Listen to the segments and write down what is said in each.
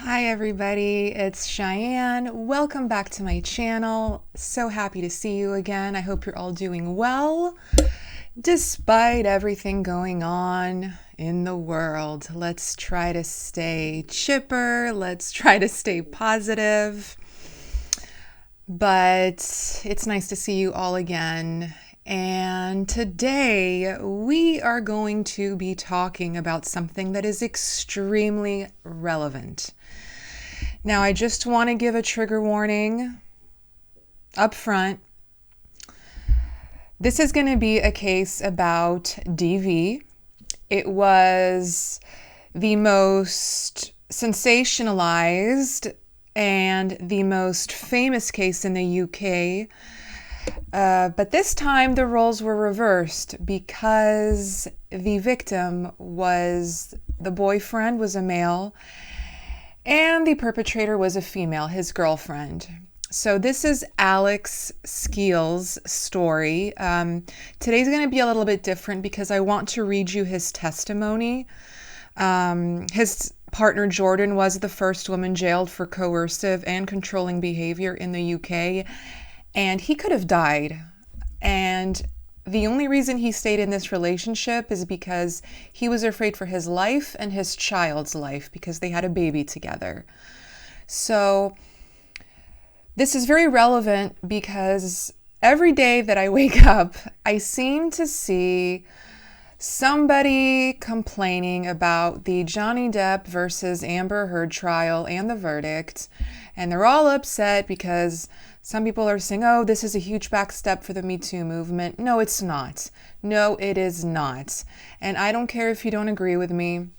Hi everybody, it's Cheyenne. Welcome back to my channel. So happy to see you again. I hope you're all doing well. Despite everything going on in the world, let's try to stay chipper. Let's try to stay positive. But it's nice to see you all again. And today we are going to be talking about something that is extremely relevant. Now, I just want to give a trigger warning up front. This is going to be a case about DV. It was the most sensationalized and the most famous case in the UK. But this time the roles were reversed because the victim was, the boyfriend was a male and the perpetrator was a female, his girlfriend. So this is Alex Skeel's story. Today's going to be a little bit different because I want to read you his testimony. His partner Jordan was the first woman jailed for coercive and controlling behavior in the UK, and he could have died. And the only reason he stayed in this relationship is because he was afraid for his life and his child's life because they had a baby together. So this is very relevant because every day that I wake up, I seem to see somebody complaining about the Johnny Depp versus Amber Heard trial and the verdict. And they're all upset because some people are saying, oh, this is a huge back step for the Me Too movement. No, it's not. No, it is not. And I don't care if you don't agree with me.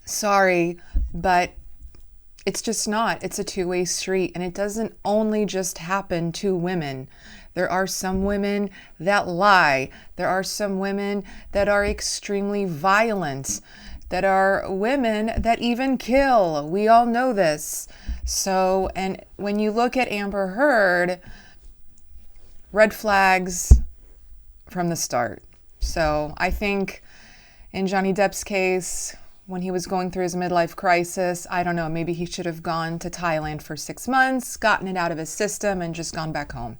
Sorry, but it's just not. It's a two-way street, and it doesn't only just happen to women. There are some women that lie. There are some women that are extremely violent. That are women that even kill. We all know this. So, and when you look at Amber Heard, red flags from the start. So I think in Johnny Depp's case, when he was going through his midlife crisis, I don't know, maybe he should have gone to Thailand for 6 months, gotten it out of his system, and just gone back home.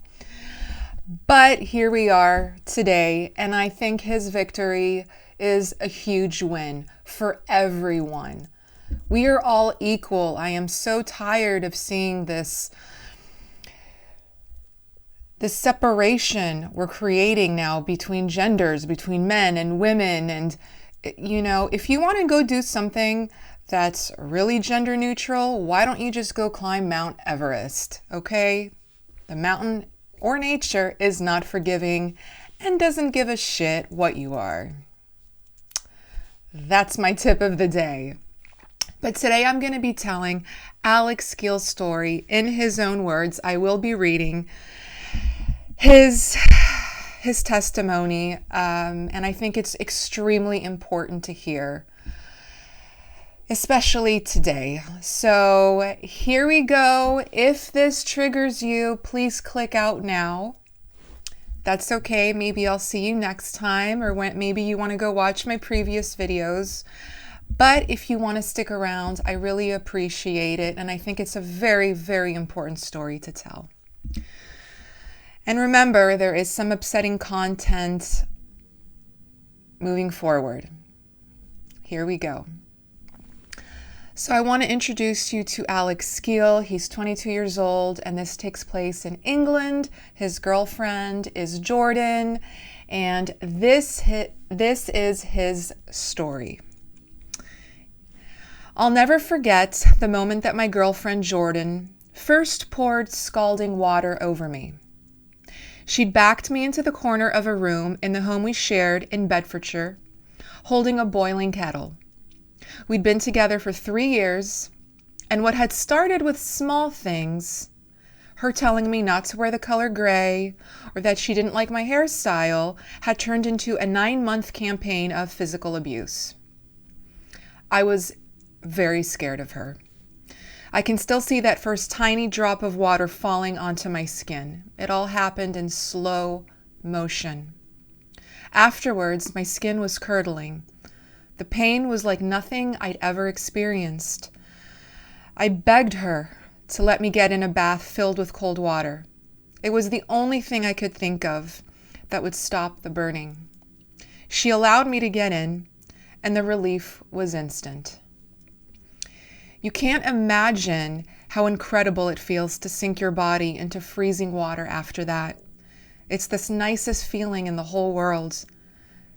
But here we are today, and I think his victory is a huge win for everyone. We are all equal. I am so tired of seeing this separation we're creating now between genders, between men and women. And, you know, if you want to go do something that's really gender neutral, why don't you just go climb Mount Everest, okay? The mountain or nature is not forgiving and doesn't give a shit what you are. That's my tip of the day. But today I'm going to be telling Alex Skeel's story in his own words. I will be reading his testimony, and I think it's extremely important to hear, especially today. So here we go. If this triggers you, please click out now. That's okay. Maybe I'll see you next time, or maybe you want to go watch my previous videos. But if you want to stick around, I really appreciate it. And I think it's a very, very important story to tell. And remember, there is some upsetting content moving forward. Here we go. So I want to introduce you to Alex Skeel. He's 22 years old, and this takes place in England. His girlfriend is Jordan, and this is his story. I'll never forget the moment that my girlfriend Jordan first poured scalding water over me. She'd backed me into the corner of a room in the home we shared in Bedfordshire, holding a boiling kettle. We'd been together for 3 years, and what had started with small things, her telling me not to wear the color gray or that she didn't like my hairstyle, had turned into a 9-month campaign of physical abuse. I was very scared of her. I can still see that first tiny drop of water falling onto my skin. It all happened in slow motion. Afterwards, my skin was curdling. The pain was like nothing I'd ever experienced. I begged her to let me get in a bath filled with cold water. It was the only thing I could think of that would stop the burning. She allowed me to get in, and the relief was instant. You can't imagine how incredible it feels to sink your body into freezing water after that. It's the nicest feeling in the whole world.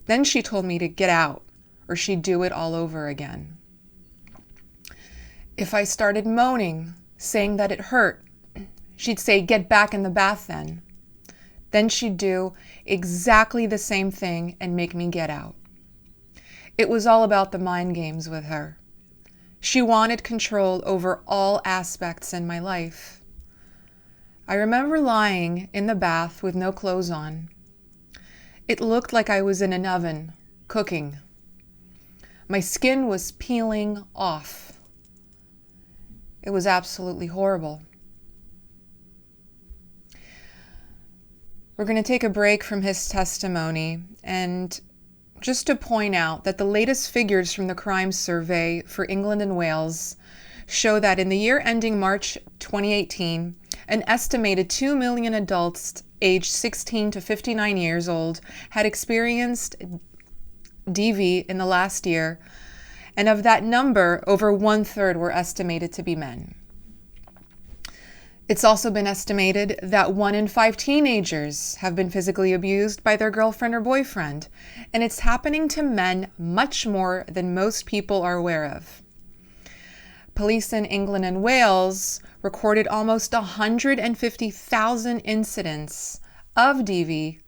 Then she told me to get out, or she'd do it all over again. If I started moaning, saying that it hurt, she'd say, "Get back in the bath then." Then she'd do exactly the same thing and make me get out. It was all about the mind games with her. She wanted control over all aspects in my life. I remember lying in the bath with no clothes on. It looked like I was in an oven, cooking. My skin was peeling off. It was absolutely horrible. We're going to take a break from his testimony, and just to point out that the latest figures from the crime survey for England and Wales show that in the year ending March 2018, an estimated 2 million adults aged 16 to 59 years old had experienced DV in the last year, and of that number, over 1/3 were estimated to be men. It's also been estimated that 1 in 5 teenagers have been physically abused by their girlfriend or boyfriend, and it's happening to men much more than most people are aware of. Police in England and Wales recorded almost 150,000 incidents of DV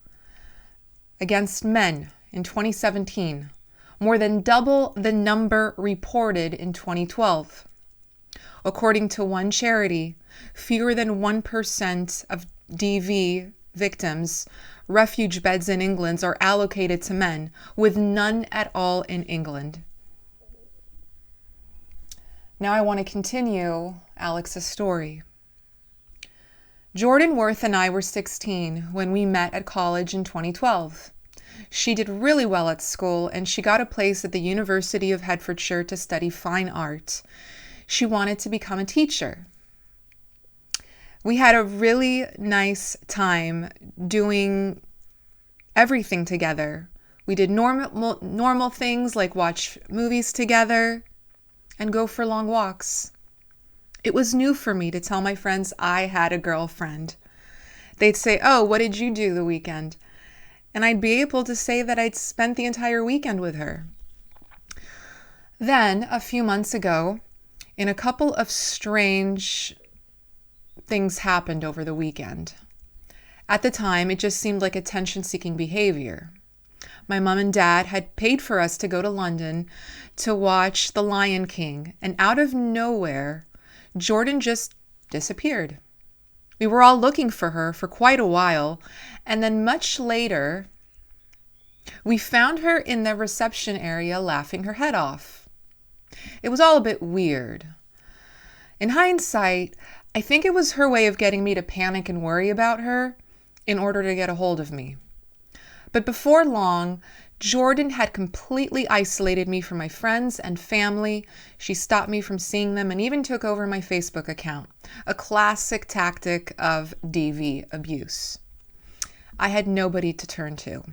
against men in 2017, more than double the number reported in 2012. According to one charity, fewer than 1% of DV victims' refuge beds in England are allocated to men, with none at all in England. Now I want to continue Alex's story. Jordan Worth and I were 16 when we met at college in 2012. She did really well at school, and she got a place at the University of Hertfordshire to study fine art. She wanted to become a teacher. We had a really nice time doing everything together. We did normal things like watch movies together and go for long walks. It was new for me to tell my friends I had a girlfriend. They'd say, "Oh, what did you do the weekend?" And I'd be able to say that I'd spent the entire weekend with her. Then, a few months ago, in a couple of strange things happened over the weekend. At the time, it just seemed like attention-seeking behavior. My mom and dad had paid for us to go to London to watch The Lion King, and out of nowhere, Jordan just disappeared. We were all looking for her for quite a while, and then much later, we found her in the reception area laughing her head off. It was all a bit weird. In hindsight, I think it was her way of getting me to panic and worry about her in order to get a hold of me. But before long, Jordan had completely isolated me from my friends and family. She stopped me from seeing them and even took over my Facebook account, a classic tactic of DV abuse. I had nobody to turn to.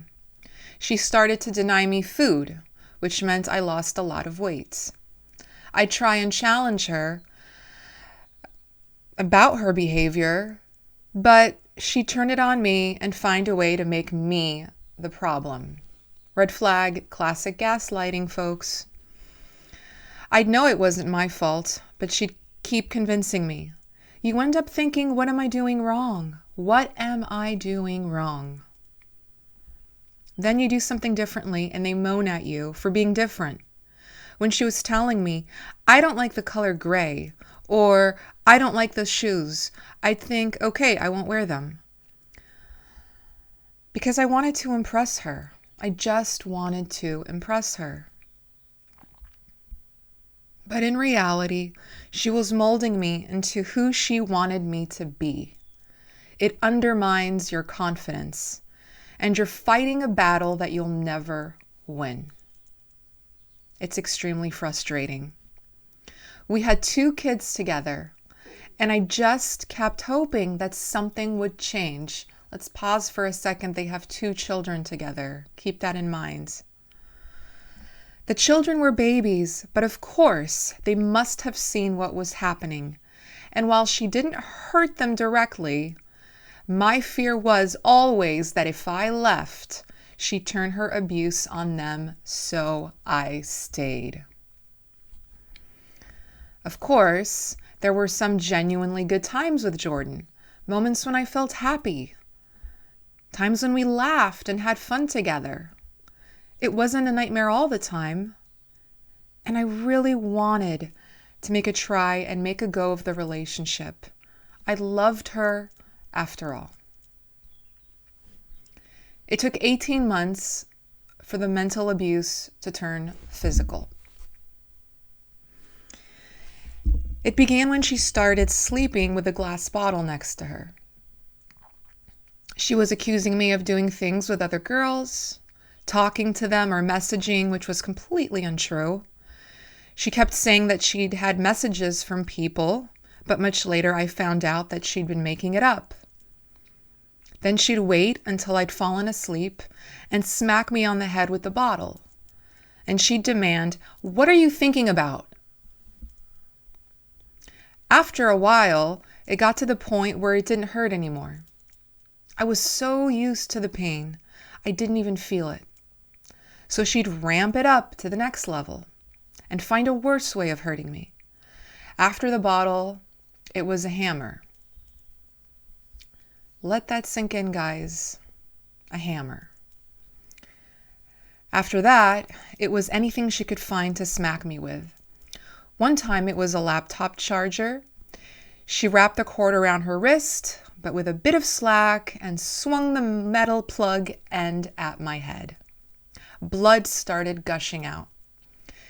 She started to deny me food, which meant I lost a lot of weight. I'd try and challenge her about her behavior, but she'd turn it on me and find a way to make me the problem. Red flag, classic gaslighting, folks. I'd know it wasn't my fault, but she'd keep convincing me. You end up thinking, what am I doing wrong? What am I doing wrong? Then you do something differently and they moan at you for being different. When she was telling me, I don't like the color gray, or I don't like those shoes, I'd think, okay, I won't wear them. Because I wanted to impress her. I just wanted to impress her. But in reality, she was molding me into who she wanted me to be. It undermines your confidence, and you're fighting a battle that you'll never win. It's extremely frustrating. We had 2 kids together, and I just kept hoping that something would change. Let's pause for a second. They have 2 children together. Keep that in mind. The children were babies, but of course, they must have seen what was happening. And while she didn't hurt them directly, my fear was always that if I left, she'd turn her abuse on them, so I stayed. Of course, there were some genuinely good times with Jordan, moments when I felt happy, times when we laughed and had fun together. It wasn't a nightmare all the time, and I really wanted to make a try and make a go of the relationship. I loved her after all. It took 18 months for the mental abuse to turn physical. It began when she started sleeping with a glass bottle next to her. She was accusing me of doing things with other girls, talking to them or messaging, which was completely untrue. She kept saying that she'd had messages from people, but much later I found out that she'd been making it up. Then she'd wait until I'd fallen asleep and smack me on the head with the bottle. And she'd demand, "What are you thinking about?" After a while, it got to the point where it didn't hurt anymore. I was so used to the pain, I didn't even feel it. So she'd ramp it up to the next level and find a worse way of hurting me. After the bottle, it was a hammer. Let that sink in, guys. A hammer. After that, it was anything she could find to smack me with. One time it was a laptop charger. She wrapped the cord around her wrist, but with a bit of slack, and swung the metal plug end at my head. Blood started gushing out.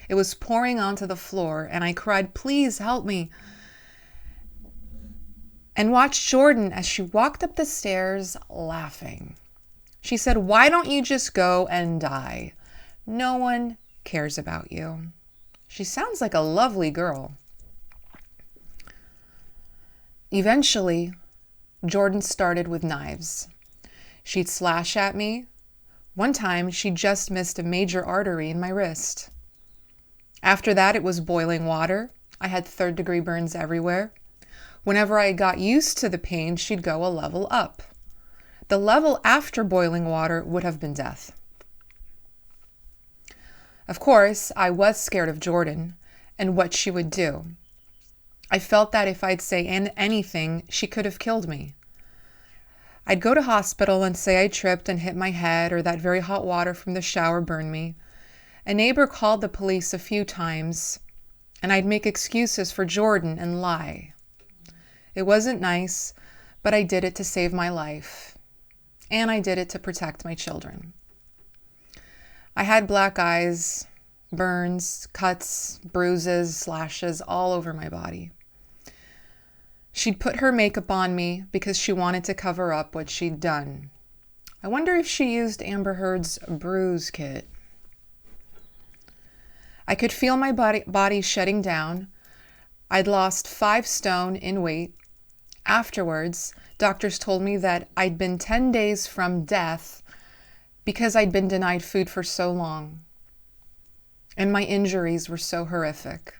It was pouring onto the floor, and I cried, "Please help me," and watched Jordan as she walked up the stairs laughing. She said, "Why don't you just go and die? No one cares about you." She sounds like a lovely girl. Eventually, Jordan started with knives. She'd slash at me. One time, she just missed a major artery in my wrist. After that, it was boiling water. I had third-degree burns everywhere. Whenever I got used to the pain, she'd go a level up. The level after boiling water would have been death. Of course, I was scared of Jordan and what she would do. I felt that if I'd say anything, she could have killed me. I'd go to hospital and say I tripped and hit my head, or that very hot water from the shower burned me. A neighbor called the police a few times, and I'd make excuses for Jordan and lie. It wasn't nice, but I did it to save my life, and I did it to protect my children. I had black eyes, burns, cuts, bruises, slashes all over my body. She'd put her makeup on me because she wanted to cover up what she'd done. I wonder if she used Amber Heard's bruise kit. I could feel my body shutting down. I'd lost 5 stone in weight. Afterwards, doctors told me that I'd been 10 days from death because I'd been denied food for so long, and my injuries were so horrific.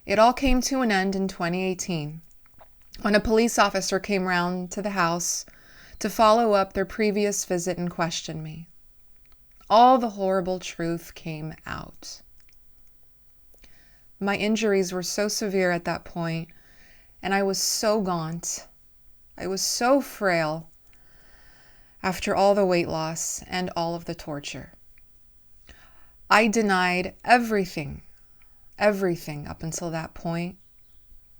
It all came to an end in 2018 when a police officer came round to the house to follow up their previous visit and question me. All the horrible truth came out. My injuries were so severe at that point, and I was so gaunt. I was so frail after all the weight loss and all of the torture. I denied everything up until that point,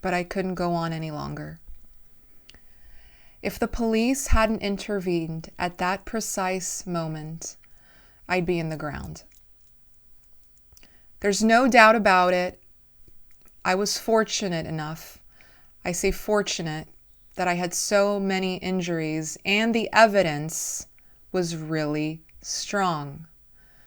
but I couldn't go on any longer. If the police hadn't intervened at that precise moment, I'd be in the ground. There's no doubt about it. I was fortunate enough, I say fortunate, that I had so many injuries and the evidence was really strong.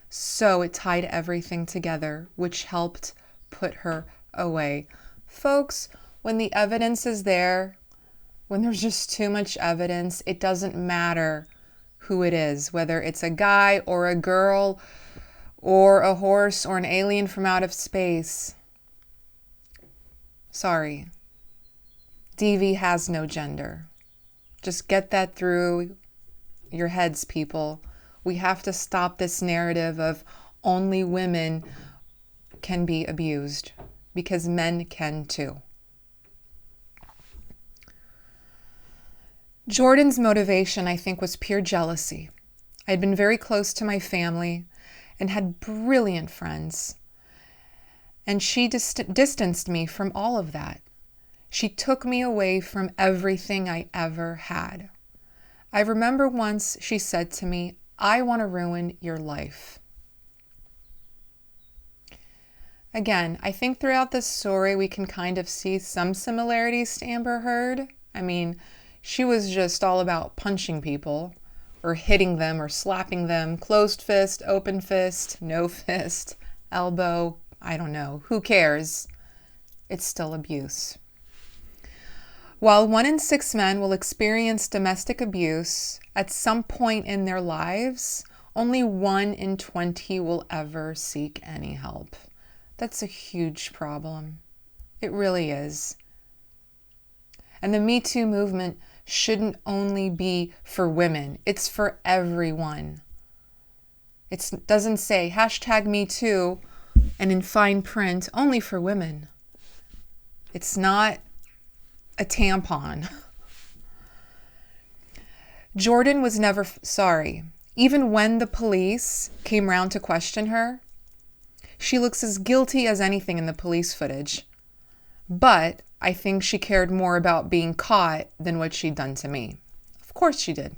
So it tied everything together, which helped put her away. Folks, when the evidence is there, when there's just too much evidence, it doesn't matter who it is, whether it's a guy or a girl or a horse or an alien from out of space. Sorry. DV has no gender. Just get that through your heads, people. We have to stop this narrative of only women can be abused, because men can too. Jordan's motivation, I think, was pure jealousy. I had been very close to my family and had brilliant friends. And she distanced me from all of that. She took me away from everything I ever had. I remember once she said to me, "I want to ruin your life." Again, I think throughout this story we can kind of see some similarities to Amber Heard. I mean, she was just all about punching people or hitting them or slapping them. Closed fist, open fist, no fist, elbow, I don't know. Who cares? It's still abuse. While 1 in 6 men will experience domestic abuse at some point in their lives, only 1 in 20 will ever seek any help. That's a huge problem. It really is. And the Me Too movement shouldn't only be for women. It's for everyone. It doesn't say #MeToo and in fine print only for women. It's not a tampon. Jordan was never sorry. Even when the police came round to question her, she looks as guilty as anything in the police footage. But I think she cared more about being caught than what she'd done to me. Of course she did.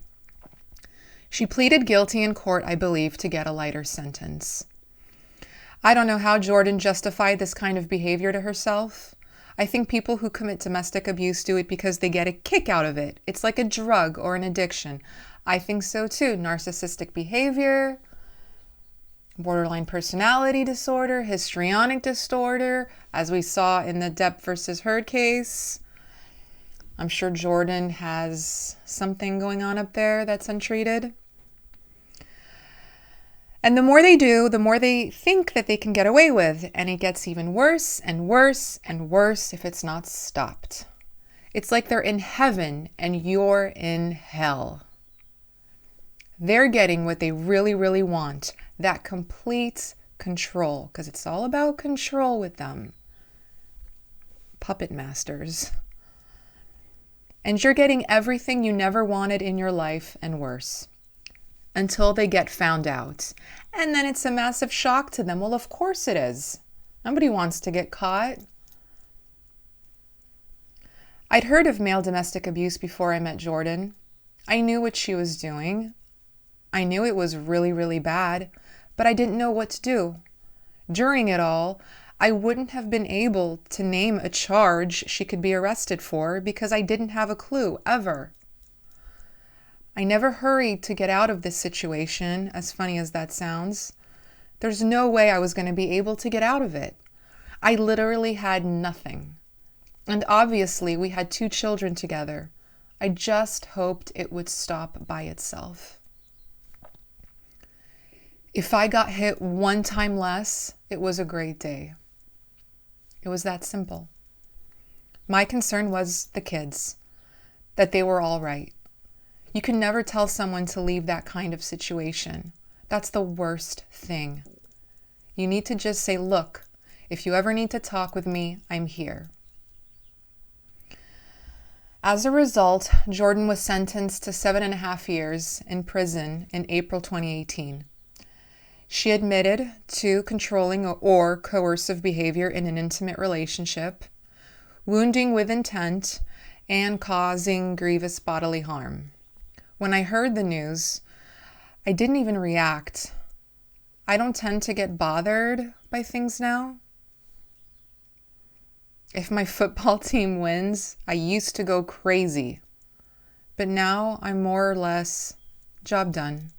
She pleaded guilty in court, I believe, to get a lighter sentence. I don't know how Jordan justified this kind of behavior to herself. I think people who commit domestic abuse do it because they get a kick out of it. It's like a drug or an addiction. I think so too. Narcissistic behavior, borderline personality disorder, histrionic disorder, as we saw in the Depp versus Heard case. I'm sure Jordan has something going on up there that's untreated. And the more they do, the more they think that they can get away with, and it gets even worse and worse and worse if it's not stopped. It's like they're in heaven and you're in hell. They're getting what they really, really want, that complete control, because it's all about control with them. Puppet masters. And you're getting everything you never wanted in your life and worse, until they get found out. And then it's a massive shock to them. Well, of course it is. Nobody wants to get caught. I'd heard of male domestic abuse before I met Jordan. I knew what she was doing. I knew it was really, really bad, but I didn't know what to do. During it all, I wouldn't have been able to name a charge she could be arrested for because I didn't have a clue, ever. I never hurried to get out of this situation, as funny as that sounds. There's no way I was going to be able to get out of it. I literally had nothing. And obviously, we had 2 children together. I just hoped it would stop by itself. If I got hit 1 time less, it was a great day. It was that simple. My concern was the kids, that they were all right. You can never tell someone to leave that kind of situation. That's the worst thing. You need to just say, look, if you ever need to talk with me, I'm here. As a result, Jordan was sentenced to 7.5 years in prison in April 2018. She admitted to controlling or coercive behavior in an intimate relationship, wounding with intent, and causing grievous bodily harm. When I heard the news, I didn't even react. I don't tend to get bothered by things now. If my football team wins, I used to go crazy. But now I'm more or less job done.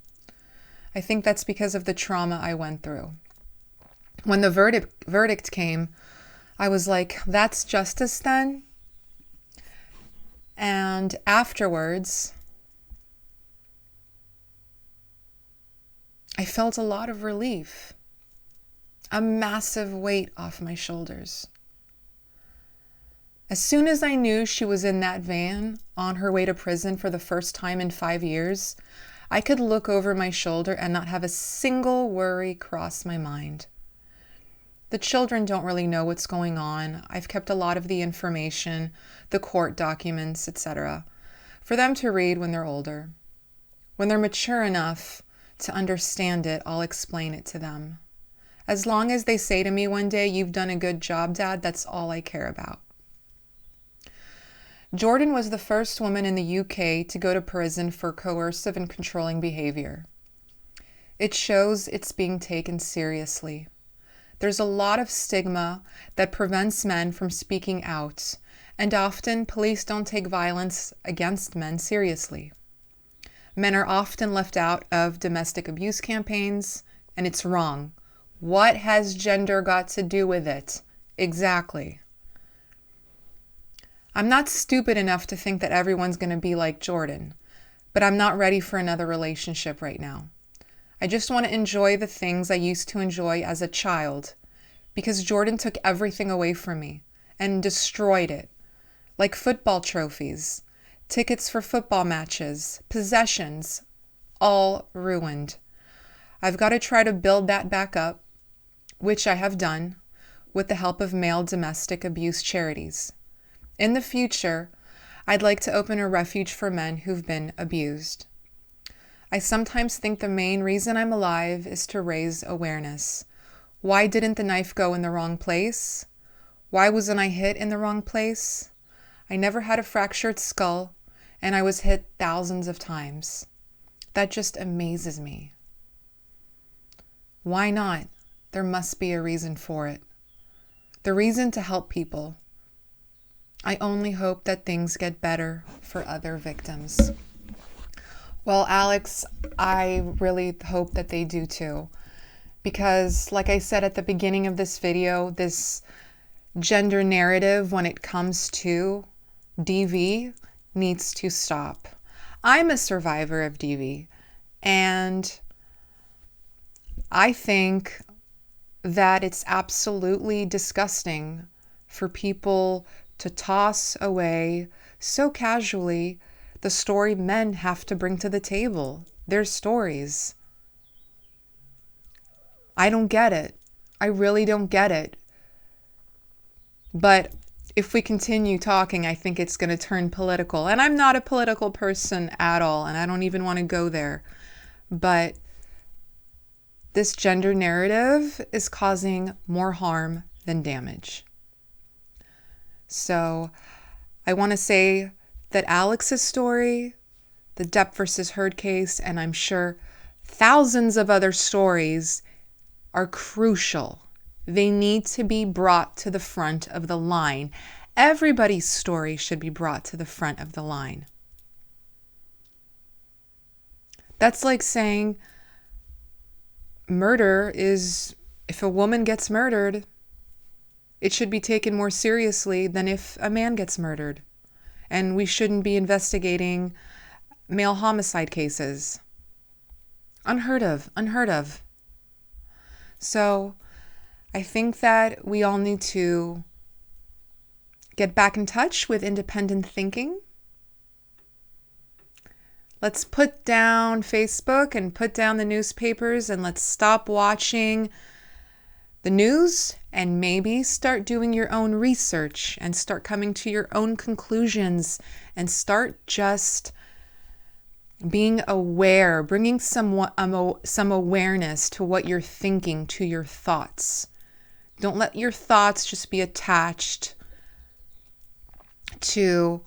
I think that's because of the trauma I went through. When the verdict came, I was like, that's justice then? And afterwards, I felt a lot of relief, a massive weight off my shoulders. As soon as I knew she was in that van on her way to prison for the first time in 5 years, I could look over my shoulder and not have a single worry cross my mind. The children don't really know what's going on. I've kept a lot of the information, the court documents, etc., for them to read when they're older. When they're mature enough to understand it, I'll explain it to them. As long as they say to me one day, "You've done a good job, Dad," that's all I care about. Jordan was the first woman in the UK to go to prison for coercive and controlling behavior. It shows it's being taken seriously. There's a lot of stigma that prevents men from speaking out, and often police don't take violence against men seriously. Men are often left out of domestic abuse campaigns, and it's wrong. What has gender got to do with it? Exactly. I'm not stupid enough to think that everyone's going to be like Jordan, but I'm not ready for another relationship right now. I just want to enjoy the things I used to enjoy as a child, because Jordan took everything away from me and destroyed it, like football trophies, tickets for football matches, possessions, all ruined. I've got to try to build that back up, which I have done with the help of male domestic abuse charities. In the future, I'd like to open a refuge for men who've been abused. I sometimes think the main reason I'm alive is to raise awareness. Why didn't the knife go in the wrong place? Why wasn't I hit in the wrong place? I never had a fractured skull, and I was hit thousands of times. That just amazes me. Why not? There must be a reason for it. The reason to help people. I only hope that things get better for other victims. Well, Alex, I really hope that they do too. Because, like I said at the beginning of this video, this gender narrative when it comes to DV needs to stop. I'm a survivor of DV, and I think that it's absolutely disgusting for people to toss away so casually the story men have to bring to the table, their stories. I don't get it. I really don't get it. But if we continue talking, I think it's going to turn political. And I'm not a political person at all, and I don't even want to go there. But this gender narrative is causing more harm than damage. So I want to say that Alex's story, the Depp versus Heard case, and I'm sure thousands of other stories are crucial. They need to be brought to the front of the line. Everybody's story should be brought to the front of the line. That's like saying murder is, if a woman gets murdered, it should be taken more seriously than if a man gets murdered. And we shouldn't be investigating male homicide cases. Unheard of, unheard of. So I think that we all need to get back in touch with independent thinking. Let's put down Facebook and put down the newspapers, and let's stop watching the news and maybe start doing your own research and start coming to your own conclusions and start just being aware, bringing some awareness to what you're thinking, to your thoughts. Don't let your thoughts just be attached to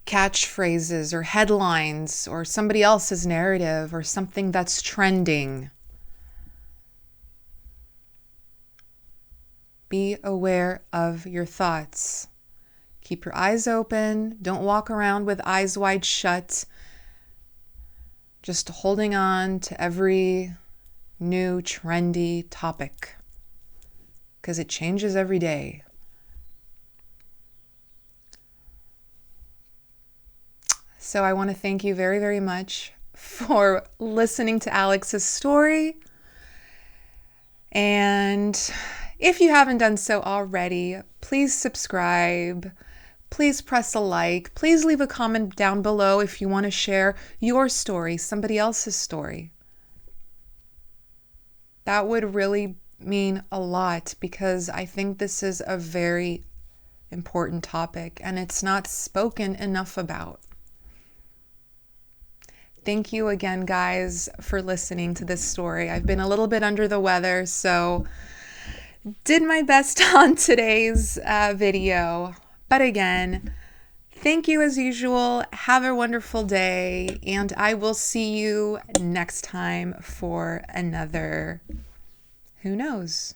catchphrases or headlines or somebody else's narrative or something that's trending. Be aware of your thoughts. Keep your eyes open. Don't walk around with eyes wide shut, just holding on to every new trendy topic. because it changes every day. So I want to thank you very, very much for listening to Alex's story. And if you haven't done so already, please subscribe. Please press a like. Please leave a comment down below if you want to share your story, somebody else's story. That would really mean a lot because I think this is a very important topic and it's not spoken enough about. Thank you again, guys, for listening to this story. I've been a little bit under the weather, so did my best on today's video. But again, thank you as usual. Have a wonderful day, and I will see you next time for another, who knows?